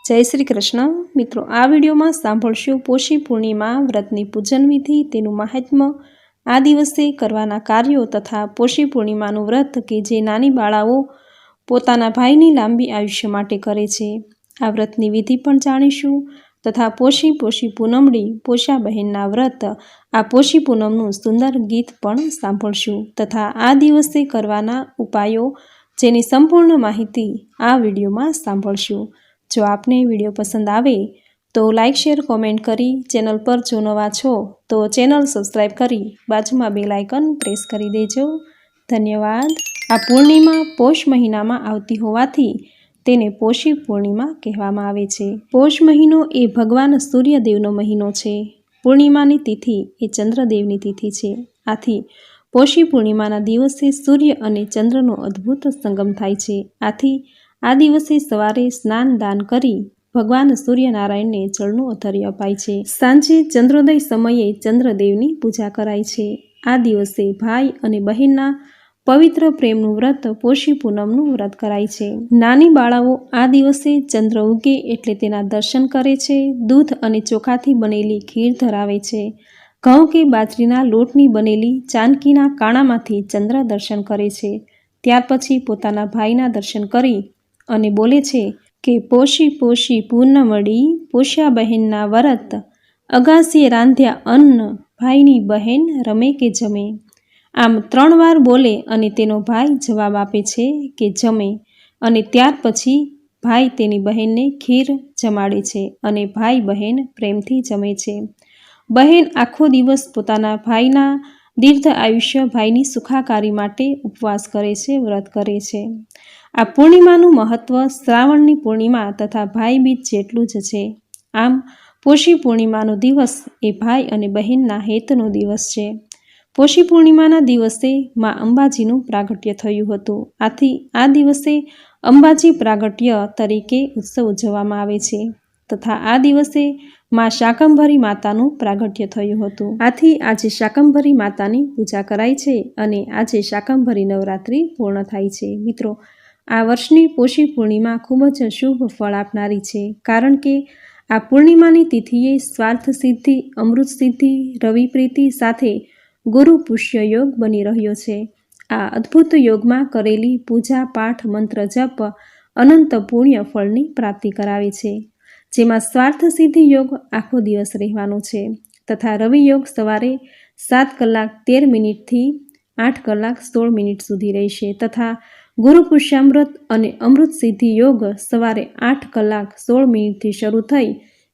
જય શ્રી કૃષ્ણ મિત્રો, આ વિડીયોમાં સાંભળશું પોષી પૂર્ણિમા વ્રતની પૂજન વિધિ, તેનું મહાત્મ્ય, આ દિવસે કરવાના કાર્યો તથા પોષી પૂર્ણિમાનું વ્રત કે જે નાની બાળાઓ પોતાના ભાઈની લાંબી આયુષ્ય માટે કરે છે, આ વ્રતની વિધિ પણ જાણીશું તથા પોષી પૂનમડી પોષા બહેનના વ્રત, આ પોષી પૂનમનું સુંદર ગીત પણ સાંભળશું તથા આ દિવસે કરવાના ઉપાયો જેની સંપૂર્ણ માહિતી આ વિડીયોમાં સાંભળશું। જો આપને વિડીયો પસંદ આવે તો લાઇક શેર કોમેન્ટ કરી, ચેનલ પર જો નવા છો તો ચેનલ સબસ્ક્રાઈબ કરી બાજુમાં બેલ આઇકન પ્રેસ કરી દેજો। ધન્યવાદ। આ પૂર્ણિમા પોષ મહિનામાં આવતી હોવાથી તેને પોષી પૂર્ણિમા કહેવામાં આવે છે। પોષ મહિનો એ ભગવાન સૂર્યદેવનો મહિનો છે। પૂર્ણિમાની તિથિ એ ચંદ્રદેવની તિથિ છે। આથી પોષી પૂર્ણિમાના દિવસે સૂર્ય અને ચંદ્રનો અદ્ભુત સંગમ થાય છે। આથી આ દિવસે સવારે સ્નાન દાન કરી ભગવાન સૂર્યનારાયણને જળનું અધર્ય અપાય છે। સાંજે ચંદ્રોદય સમયે ચંદ્રદેવની પૂજા કરાય છે। આ દિવસે ભાઈ અને બહેનના પવિત્ર પ્રેમનું વ્રત પોષી પૂનમનું વ્રત કરાય છે। નાની બાળાઓ આ દિવસે ચંદ્ર ઉગે એટલે તેના દર્શન કરે છે। દૂધ અને ચોખાથી બનેલી ખીર ધરાવે છે। ઘઉં કે બાજરીના લોટની બનેલી ચાનકીના કાણામાંથી ચંદ્ર દર્શન કરે છે। ત્યાર પછી પોતાના ભાઈના દર્શન કરી અને બોલે છે કે પોષી પૂનમડી પોષ્યા બહેનના વરત, અગાસીએ રાંધ્યા અન્ન, ભાઈની બહેન રમે કે જમે। આમ 3 વાર બોલે અને તેનો ભાઈ જવાબ આપે છે કે જમે, અને ત્યાર પછી ભાઈ તેની બહેનને ખીર જમાડે છે અને ભાઈ બહેન પ્રેમથી જમે છે। બહેન આખો દિવસ પોતાના ભાઈના દીર્ઘ આયુષ્ય, ભાઈની સુખાકારી માટે ઉપવાસ કરે છે, વ્રત કરે છે। આ પૂર્ણિમાનું મહત્વ શ્રાવણની પૂર્ણિમા તથા ભાઈ બીજ જેટલું જ છે। આમ પોષી પૂર્ણિમાનો દિવસ એ ભાઈ અને બહેનના હેતનો દિવસ છે। પોષી પૂર્ણિમાના દિવસે મા અંબાજીનું પ્રાગટ્ય થયું હતું। આથી આ દિવસે અંબાજી પ્રાગટ્ય તરીકે ઉત્સવ ઉજવવામાં આવે છે તથા આ દિવસે મા શાકંભરી માતાનું પ્રાગટ્ય થયું હતું। આથી આજે શાકંભરી માતાની પૂજા કરાય છે અને આજે શાકંભરી નવરાત્રિ પૂર્ણ થાય છે। મિત્રો, આ વર્ષની પોષી પૂર્ણિમા ખૂબ જ શુભ ફળ આપનારી છે, કારણ કે આ પૂર્ણિમાની તિથિએ સ્વાર્થ સિદ્ધિ, અમૃત સિદ્ધિ, રવિ પ્રીતિ સાથે ગુરુ પુષ્ય યોગ બની રહ્યો છે। આ અદ્ભુત યોગમાં કરેલી પૂજા પાઠ મંત્ર જપ અનંત પુણ્ય ફળની પ્રાપ્તિ કરાવે છે, જેમાં સ્વાર્થ સિદ્ધિ યોગ આખો દિવસ રહેવાનો છે તથા રવિ યોગ સવારે 7 કલાક 13 મિનિટથી 8 કલાક 16 મિનિટ સુધી રહેશે તથા ગુરુ પુષ્યામૃત અને અમૃત સિદ્ધિ યોગ સવારે 8 કલાક 16 મિનિટથી શરૂ થઈ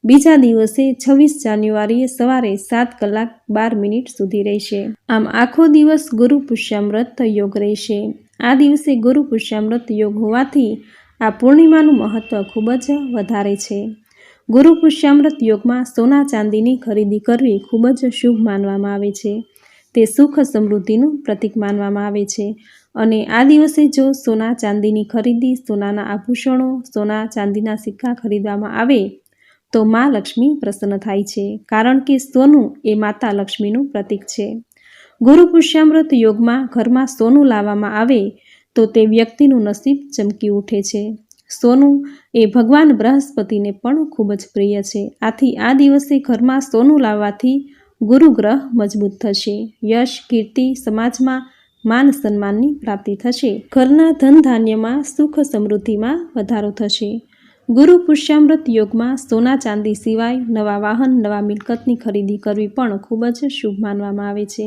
બીજા દિવસે 26 જાન્યુઆરીએ સવારે 7 કલાક 12 મિનિટ સુધી રહેશે। આમ આખો દિવસ ગુરુ પુષ્યામૃત યોગ રહેશે। આ દિવસે ગુરુ પુષ્યામૃત યોગ હોવાથી આ પૂર્ણિમાનું મહત્વ ખૂબ જ વધારે છે। ગુરુ પુષ્યામૃત યોગમાં સોના ચાંદીની ખરીદી કરવી ખૂબ જ શુભ માનવામાં આવે છે। તે સુખ સમૃદ્ધિનું પ્રતીક માનવામાં આવે છે અને આ દિવસે જો સોના ચાંદીની ખરીદી, સોનાના આભૂષણો, સોના ચાંદીના સિક્કા ખરીદવામાં આવે તો મા લક્ષ્મી પ્રસન્ન થાય છે, કારણ કે સોનું એ માતા લક્ષ્મીનું પ્રતીક છે। ગુરુ પુષ્યામૃત યોગમાં ઘરમાં સોનું લાવવામાં આવે તો તે વ્યક્તિનું નસીબ ચમકી ઉઠે છે। સોનું એ ભગવાન બૃહસ્પતિને પણ ખૂબ જ પ્રિય છે। આથી આ દિવસે ઘરમાં સોનું લાવવાથી ગુરુ ગ્રહ મજબૂત થશે, યશ, કીર્તિ, સમાજમાં માન સન્માનની પ્રાપ્તિ થશે, ઘરના ધન ધાન્યમાં સુખ સમૃદ્ધિમાં વધારો થશે। ગુરુ પુષ્યામૃત યોગમાં સોના ચાંદી સિવાય નવા વાહન, નવા મિલકતની ખરીદી કરવી પણ ખૂબ જ શુભ માનવામાં આવે છે।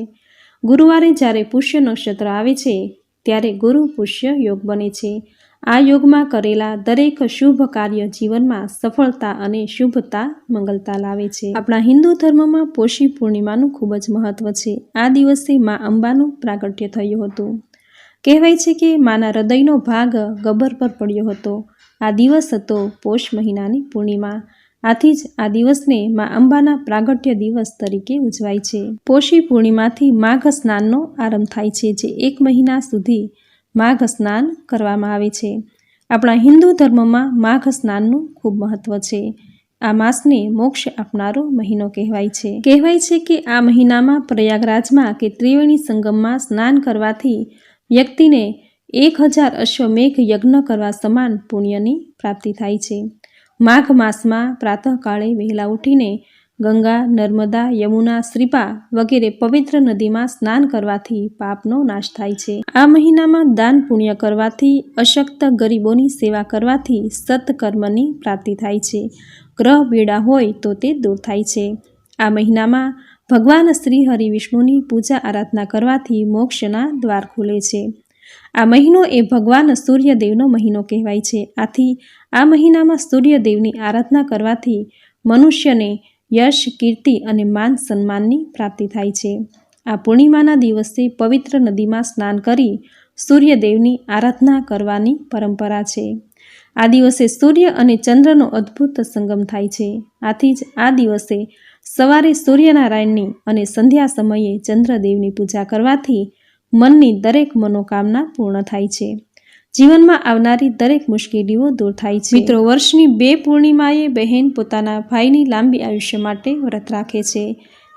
ગુરુવારે જ્યારે પુષ્ય નક્ષત્ર આવે છે ત્યારે ગુરુ પુષ્ય યોગ બને છે। આ યોગમાં કરેલા દરેક શુભ કાર્ય જીવનમાં સફળતા અને શુભતા, મંગલતા લાવે છે। આપણા હિન્દુ ધર્મમાં પોષી પૂર્ણિમાનું ખૂબ જ મહત્વ છે। આ દિવસે મા અંબાનું પ્રાગટ્ય થયું હતું। કહેવાય છે કે માના હૃદયનો ભાગ ગબ્બર પર પડ્યો હતો। આ દિવસ હતો પોષ મહિનાની પૂર્ણિમા। આથી જ આ દિવસને મા અંબાના પ્રાગટ્ય દિવસ તરીકે ઉજવાય છે। પોષી પૂર્ણિમાથી માઘ સ્નાનનો આરંભ થાય છે, જે 1 મહિના સુધી માઘ સ્નાન કરવામાં આવે છે। આપણા હિન્દુ ધર્મમાં માઘ સ્નાનનું ખૂબ મહત્વ છે। આ માસને મોક્ષ આપનારો મહિનો કહેવાય છે। કહેવાય છે કે આ મહિનામાં પ્રયાગરાજમાં કે ત્રિવેણી સંગમમાં સ્નાન કરવાથી વ્યક્તિને 1000 અશ્વમેઘ યજ્ઞ કરવા સમાન પુણ્યની પ્રાપ્તિ થાય છે। માઘ માસમાં પ્રાતઃકાળે વહેલા ઉઠીને ગંગા, નર્મદા, યમુના, શ્રીપા વગેરે પવિત્ર નદીમાં સ્નાન કરવાથી પાપનો નાશ થાય છે. આ મહિનામાં દાન પુણ્ય કરવાથી, અશક્ત ગરીબોની સેવા કરવાથી સત્કર્મની પ્રાપ્તિ થાય છે. ગ્રહ પીડા હોય તો તે દૂર થાય છે. આ મહિનામાં ભગવાન શ્રી હરિ વિષ્ણુની પૂજા આરાધના કરવાથી મોક્ષના દ્વાર ખુલે છે. આ મહિનો એ ભગવાન સૂર્યદેવનો મહિનો કહેવાય છે. આથી આ મહિનામાં સૂર્યદેવની આરાધના કરવાથી મનુષ્યને યશ, કીર્તિ અને માન સન્માનની પ્રાપ્તિ થાય છે. આ પૂર્ણિમાના દિવસે પવિત્ર નદીમાં સ્નાન કરી સૂર્યદેવની આરાધના કરવાની પરંપરા છે. આ દિવસે સૂર્ય અને ચંદ્રનો અદ્ભુત સંગમ થાય છે. આથી જ આ દિવસે સવારે સૂર્યનારાયણની અને સંધ્યા સમયે ચંદ્રદેવની પૂજા કરવાથી મનની દરેક મનોકામના પૂર્ણ થાય છે. જીવનમાં આવનારી દરેક મુશ્કેલીઓ દૂર થાય છે. મિત્રો, વર્ષની 2 પૂર્ણિમાએ બહેન પોતાના ભાઈની લાંબી આયુષ્ય માટે વ્રત રાખે છે.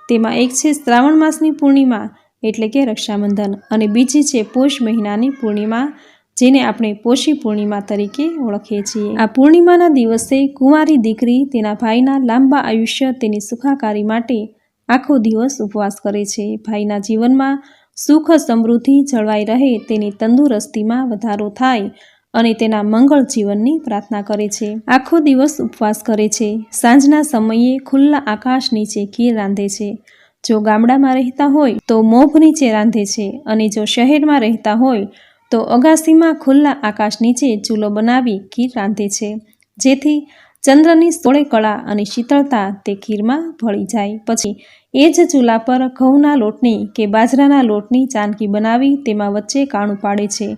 તેમાં એક છે શ્રાવણ માસની પૂર્ણિમા એટલે કે રક્ષાબંધન, અને બીજી છે પોષ મહિનાની પૂર્ણિમા જેને આપણે પોષી પૂર્ણિમા તરીકે ઓળખીએ છીએ. આ પૂર્ણિમાના દિવસે કુંવારી દીકરી તેના ભાઈના લાંબા આયુષ્ય, તેની સુખાકારી માટે આખો દિવસ ઉપવાસ કરે છે. ભાઈના જીવનમાં સુખ સમૃદ્ધિ જળવાઈ રહે, તેની તંદુરસ્તીમાં વધારો થાય અને તેના મંગળ જીવનની પ્રાર્થના કરે છે. આખો દિવસ ઉપવાસ કરે છે. સાંજના સમયે ખુલ્લા આકાશ નીચે ખીર રાંધે છે. જો ગામડામાં રહેતા હોય તો મોભ નીચે રાંધે છે, અને જો શહેરમાં રહેતા હોય તો અગાસીમાં ખુલ્લા આકાશ નીચે ચૂલો બનાવી ખીર રાંધે છે, જેથી ચંદ્રની 16 કળા અને શીતળતા તે ખીરમાં ભળી જાય. પછી એ જ ચૂલા પર ઘઉંના લોટની કે બાજરાના લોટની ચાનકી બનાવી તેમાં વચ્ચે કાણું પાડે છે.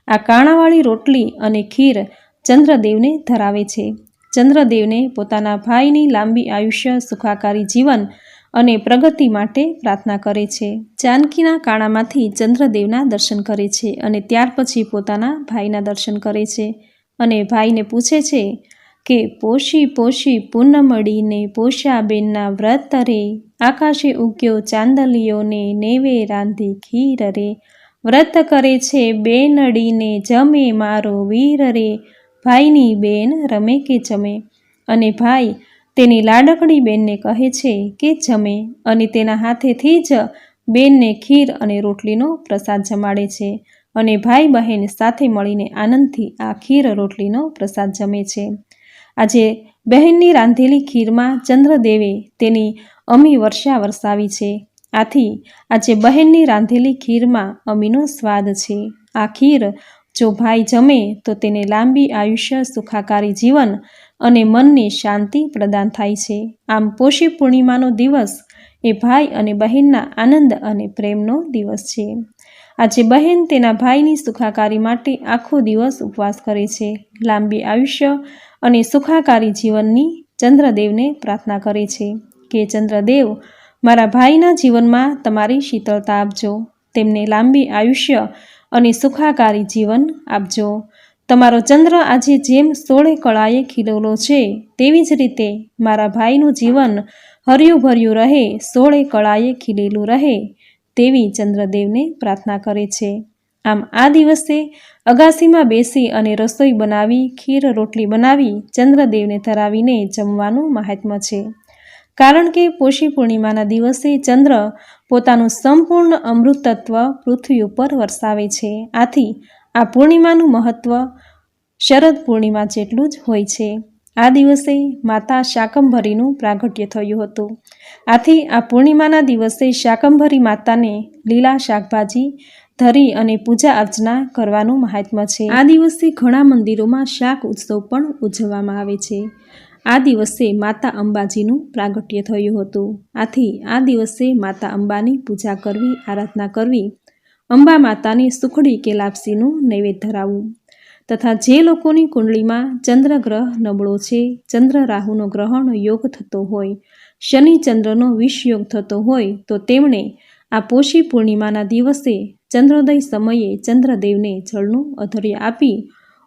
આ કાણાવાળી રોટલી અને ખીર ચંદ્રદેવને ધરાવે છે. ચંદ્રદેવને પોતાના ભાઈની લાંબી આયુષ્ય, સુખાકારી જીવન અને પ્રગતિ માટે પ્રાર્થના કરે છે. ચાનકીના કાણામાંથી ચંદ્રદેવના દર્શન કરે છે અને ત્યાર પછી પોતાના ભાઈના દર્શન કરે છે અને ભાઈને પૂછે છે કે પોષી પોષી પૂનમડીને પોષ્યા બેનના વ્રત રે, આકાશે ઉગ્યો ચાંદલિયોને નેવે રાંધી ખીર રે, વ્રત કરે છે બેનડીને જમે મારો વીર રે, ભાઈની બેન રમે કે જમે. અને ભાઈ તેની લાડકડી બેનને કહે છે કે જમે, અને તેના હાથેથી જ બેનને ખીર અને રોટલીનો પ્રસાદ જમાડે છે, અને ભાઈ બહેન સાથે મળીને આનંદથી આ ખીર રોટલીનો પ્રસાદ જમે છે. આજે બહેનની રાંધેલી ખીરમાં ચંદ્રદેવે તેની અમી વર્ષા વરસાવી છે. આથી આજે બહેનની રાંધેલી ખીરમાં અમીનો સ્વાદ છે. આ ખીર જો ભાઈ જમે તો તેને લાંબી આયુષ્ય, સુખાકારી જીવન અને મનની શાંતિ પ્રદાન થાય છે. આમ પોષી પૂર્ણિમાનો દિવસ એ ભાઈ અને બહેનના આનંદ અને પ્રેમનો દિવસ છે. આજે બહેન તેના ભાઈની સુખાકારી માટે આખો દિવસ ઉપવાસ કરે છે. લાંબી આયુષ્ય અને સુખાકારી જીવનની ચંદ્રદેવને પ્રાર્થના કરે છે કે ચંદ્રદેવ, મારા ભાઈના જીવનમાં તમારી શીતળતા આપજો, તેમને લાંબી આયુષ્ય અને સુખાકારી જીવન આપજો. તમારો ચંદ્ર આજે જેમ 16 કળાએ ખીલેલો છે, તેવી જ રીતે મારા ભાઈનું જીવન હર્યું ભર્યું રહે, 16 કળાએ ખીલેલું રહે તેવી ચંદ્રદેવને પ્રાર્થના કરે છે. આમ આ દિવસે અગાસીમાં બેસી અને રસોઈ બનાવી, ખીર રોટલી બનાવી ચંદ્રદેવને ધરાવીને જમવાનું મહાત્મ્ય છે. કારણ કે પોષી પૂર્ણિમાના દિવસે ચંદ્ર પોતાનું સંપૂર્ણ અમૃત તત્વ પૃથ્વી ઉપર વરસાવે છે. આથી આ પૂર્ણિમાનું મહત્વ શરદ પૂર્ણિમા જેટલું જ હોય છે. આ દિવસે માતા શાકંભરીનું પ્રાગટ્ય થયું હતું. આથી આ પૂર્ણિમાના દિવસે શાકંભરી માતાને લીલા શાકભાજી ધરી અને પૂજા અર્ચના કરવાનું મહાત્મ્ય છે. આ દિવસે ઘણા મંદિરોમાં શાક ઉત્સવ પણ ઉજવવામાં આવે છે. આ દિવસે માતા અંબાજીનું પ્રાગટ્ય થયું હતું. આથી આ દિવસે માતા અંબાની પૂજા કરવી, આરાધના કરવી, અંબા માતાની સુખડી કે લાપસીનું નૈવેદ્ય ધરાવવું, તથા જે લોકોની કુંડળીમાં ચંદ્રગ્રહ નબળો છે, ચંદ્ર રાહુનો ગ્રહણ યોગ થતો હોય, શનિ ચંદ્રનો વિષ યોગ થતો હોય, તો તેમણે આ પોષી પૂર્ણિમાના દિવસે ચંદ્રોદય સમયે ચંદ્રદેવને જળનું અધર્ય આપી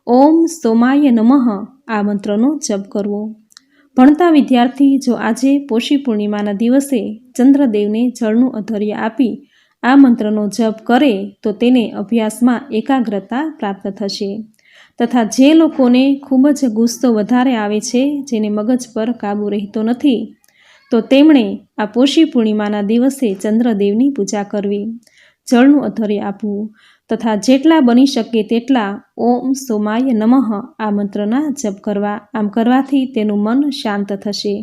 ઓમ સોમાય નમઃ આ મંત્રનો જપ કરવો. ભણતા વિદ્યાર્થી જો આજે પોષી પૂર્ણિમાના દિવસે ચંદ્રદેવને જળનું અધર્ય આપી આ મંત્રનો જપ કરે તો તેને અભ્યાસમાં એકાગ્રતા પ્રાપ્ત થશે તથા જે લોકોને ખૂબ જ ગુસ્સો વધારે આવે છે, જેને મગજ પર કાબૂ રહેતો નથી, તો તેમણે આ પોષી પૂર્ણિમાના દિવસે ચંદ્રદેવની પૂજા કરવી, જળનું અધર્ય આપવું તથા જેટલા બની શકે તેટલા ઓમ સોમાય નમઃ આ મંત્રના જપ કરવા. આમ કરવાથી તેનું મન શાંત થશે,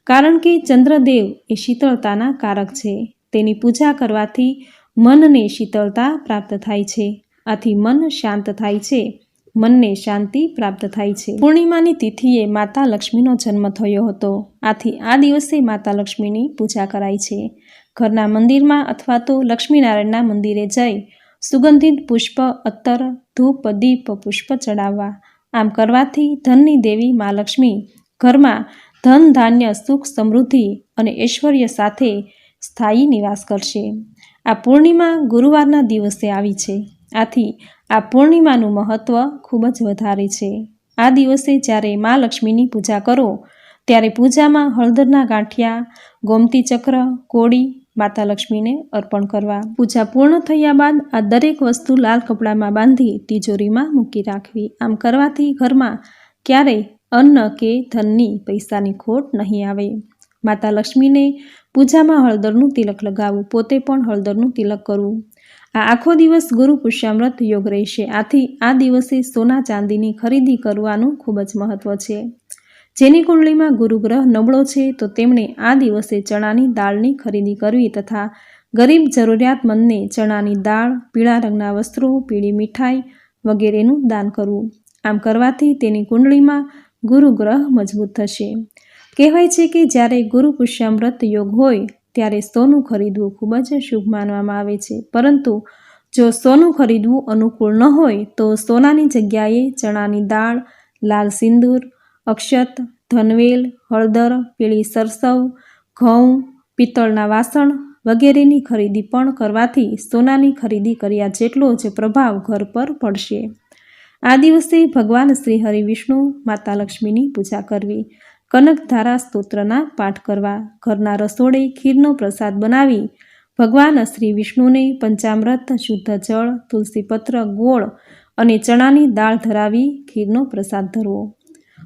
કારણ કે ચંદ્રદેવ એ શીતળતાના કારક છે. તેની પૂજા કરવાથી મનને શીતળતા પ્રાપ્ત થાય છે. આથી મન શાંત થાય છે, મનને શાંતિ પ્રાપ્ત થાય છે. પૂર્ણિમાની તિથિએ માતા લક્ષ્મીનો જન્મ થયો હતો. આથી આ દિવસે માતા લક્ષ્મીની પૂજા કરાય છે. ઘરના મંદિરમાં અથવા તો લક્ષ્મીનારાયણના મંદિરે જઈ સુગંધિત પુષ્પ, અત્તર, ધૂપ, દીપ, પુષ્પ ચડાવવા. આમ કરવાથી ધનની દેવી મા લક્ષ્મી ઘરમાં ધન, ધાન્ય, સુખ, સમૃદ્ધિ અને ઐશ્વર્ય સાથે સ્થાયી નિવાસ કરશે. આ પૂર્ણિમા ગુરુવારના દિવસે આવી છે. આથી આ પૂર્ણિમાનું મહત્ત્વ ખૂબ જ વધારે છે. આ દિવસે જ્યારે મા લક્ષ્મીની પૂજા કરો ત્યારે પૂજામાં હળદરના ગાંઠિયા, ગોમતી ચક્ર, કોળી માતા લક્ષ્મીને અર્પણ કરવા. પૂજા પૂર્ણ થયા બાદ આ દરેક વસ્તુ લાલ કપડામાં બાંધી તિજોરીમાં મૂકી રાખવી. આમ કરવાથી ઘરમાં ક્યારેય અન્ન કે ધનની, પૈસાની ખોટ નહીં આવે. માતા લક્ષ્મીને પૂજામાં હળદરનું તિલક લગાવવું, પોતે પણ હળદરનું તિલક કરવું. આ આખો દિવસ ગુરુ પુષ્યામૃત યોગ રહેશે. આથી આ દિવસે સોના ચાંદીની ખરીદી કરવાનું ખૂબ જ મહત્વ છે. જેની કુંડળીમાં ગુરુ ગ્રહ નબળો છે તો તેમણે આ દિવસે ચણાની દાળની ખરીદી કરવી તથા ગરીબ જરૂરિયાતમંદને ચણાની દાળ, પીળા રંગના વસ્ત્રો, પીળી મીઠાઈ વગેરેનું દાન કરવું. આમ કરવાથી તેની કુંડળીમાં ગુરુ ગ્રહ મજબૂત થશે. કહેવાય છે કે જ્યારે ગુરુ પુષ્યામૃત યોગ હોય ત્યારે સોનું ખરીદવું ખૂબ જ શુભ માનવામાં આવે છે. પરંતુ જો સોનું ખરીદવું અનુકૂળ ન હોય તો સોનાની જગ્યાએ ચણાની દાળ, લાલ સિંદૂર, અક્ષત, ધનવેલ, હળદર, પીળી સરસવ, ઘઉં, પિત્તળના વાસણ વગેરેની ખરીદી પણ કરવાથી સોનાની ખરીદી કર્યા જેટલો જ પ્રભાવ ઘર પર પડશે. આ દિવસે ભગવાન શ્રી હરિ વિષ્ણુ, માતા લક્ષ્મીની પૂજા કરવી, કનકધારા સ્તોત્રના પાઠ કરવા, ઘરના રસોડે ખીરનો પ્રસાદ બનાવી ભગવાન શ્રી વિષ્ણુને પંચામૃત, શુદ્ધ જળ, તુલસીપત્ર, ગોળ અને ચણાની દાળ ધરાવી ખીરનો પ્રસાદ ધરવો.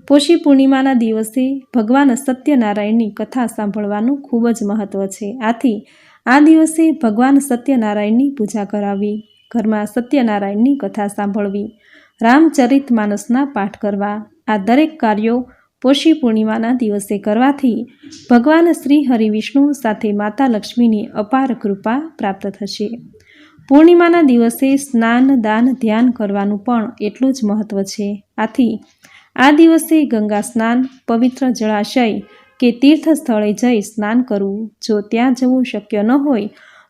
પોષી પૂર્ણિમાના દિવસે ભગવાન સત્યનારાયણની કથા સાંભળવાનું ખૂબ જ મહત્વ છે. આથી આ દિવસે ભગવાન સત્યનારાયણની પૂજા કરાવવી, ઘરમાં સત્યનારાયણની કથા સાંભળવી, રામચરિત માનસના પાઠ કરવા. આ દરેક કાર્યો પોષી પૂર્ણિમાના દિવસે કરવાથી ભગવાન શ્રી હરિ વિષ્ણુ સાથે માતા લક્ષ્મીની અપાર કૃપા પ્રાપ્ત થશે. પૂર્ણિમાના દિવસે સ્નાન, દાન, ધ્યાન કરવાનું પણ એટલું જ મહત્વ છે. આથી આ દિવસે ગંગા સ્નાન, પવિત્ર જળાશય કે તીર્થ સ્થળે જઈ સ્નાન કરવું. જો ત્યાં જવું શક્ય ન હોય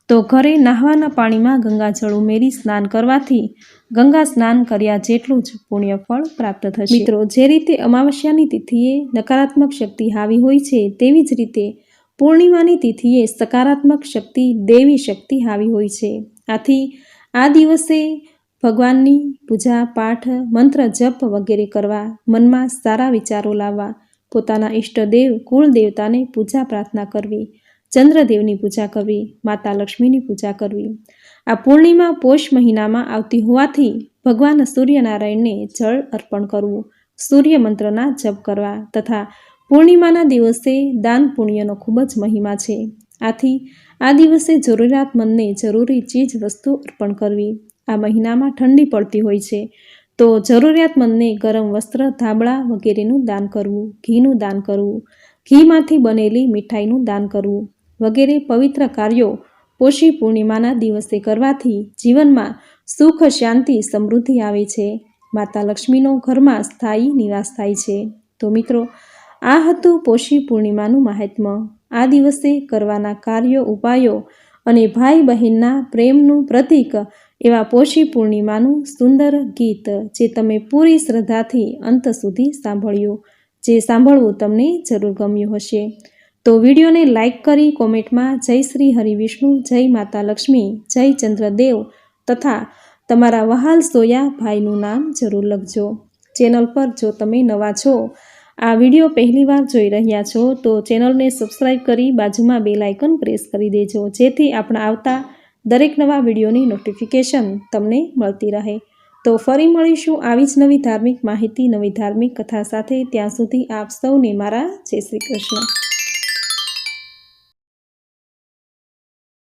તો ઘરે નહાવાના પાણીમાં ગંગાજળ ઉમેરી સ્નાન કરવાથી ગંગા સ્નાન કર્યા જેટલું જ પુણ્યફળ પ્રાપ્ત થશે. મિત્રો, જે રીતે અમાવસ્યાની તિથિએ નકારાત્મક શક્તિ હાવી હોય છે તેવી જ રીતે પૂર્ણિમાની તિથિએ સકારાત્મક શક્તિ, દેવી શક્તિ હાવી હોય છે. આથી આ દિવસે ભગવાનની પૂજા, પાઠ, મંત્ર જપ વગેરે કરવા, મનમાં સારા વિચારો લાવવા, પોતાના ઈષ્ટદેવ, કુળ દેવતાને પૂજા પ્રાર્થના કરવી, ચંદ્રદેવની પૂજા કરવી, માતા લક્ષ્મીની પૂજા કરવી. આ પૂર્ણિમા પોષ મહિનામાં આવતી હોવાથી ભગવાન સૂર્યનારાયણને જળ અર્પણ કરવું, સૂર્ય મંત્રના જપ કરવા તથા પૂર્ણિમાના દિવસે દાન પુણ્યનો ખૂબ જ મહિમા છે. આથી આ દિવસે જરૂરિયાતમંદને જરૂરી ચીજ વસ્તુ અર્પણ કરવી. આ મહિનામાં ઠંડી પડતી હોય છે તો જરૂરિયાતમંદને ગરમ વસ્ત્ર, ધાબળા વગેરેનું દાન કરવું, ઘીનું દાન કરવું, ઘીમાંથી બનેલી મીઠાઈનું દાન કરવું વગેરે પવિત્ર કાર્યો પોષી પૂર્ણિમાના દિવસે કરવાથી જીવનમાં સુખ, શાંતિ, સમૃદ્ધિ આવે છે. માતા લક્ષ્મીનો ઘરમાં સ્થાયી નિવાસ થાય છે. તો મિત્રો, આ હતું પોષી પૂર્ણિમાનું મહાત્મ્ય. આ દિવસે કરવાના કાર્યો, ઉપાયો અને ભાઈ બહેનના પ્રેમનું પ્રતીક એવા પોષી પૂર્ણિમાનું સુંદર ગીત જે તમે પૂરી શ્રદ્ધાથી અંત સુધી સાંભળ્યું. જે સાંભળવું તમને જરૂર ગમ્યું હશે તો વિડીયોને લાઈક કરી કોમેન્ટમાં જય શ્રી હરિ વિષ્ણુ, જય માતા લક્ષ્મી, જય ચંદ્રદેવ તથા તમારા વહાલ સોયા ભાઈનું નામ જરૂર લખજો. ચેનલ પર જો તમે નવા છો, આ વિડીયો પહેલીવાર જોઈ રહ્યા છો તો ચેનલને સબસ્ક્રાઈબ કરી બાજુમાં બેલ આઇકન પ્રેસ કરી દેજો, જેથી આપણા આવતા દરેક નવા વિડીયોની નોટિફિકેશન તમને મળતી રહે. તો ફરી મળીશું આવી જ નવી ધાર્મિક માહિતી, નવી ધાર્મિક કથા સાથે. ત્યાં સુધી આપ સૌને મારા જય શ્રી કૃષ્ણ.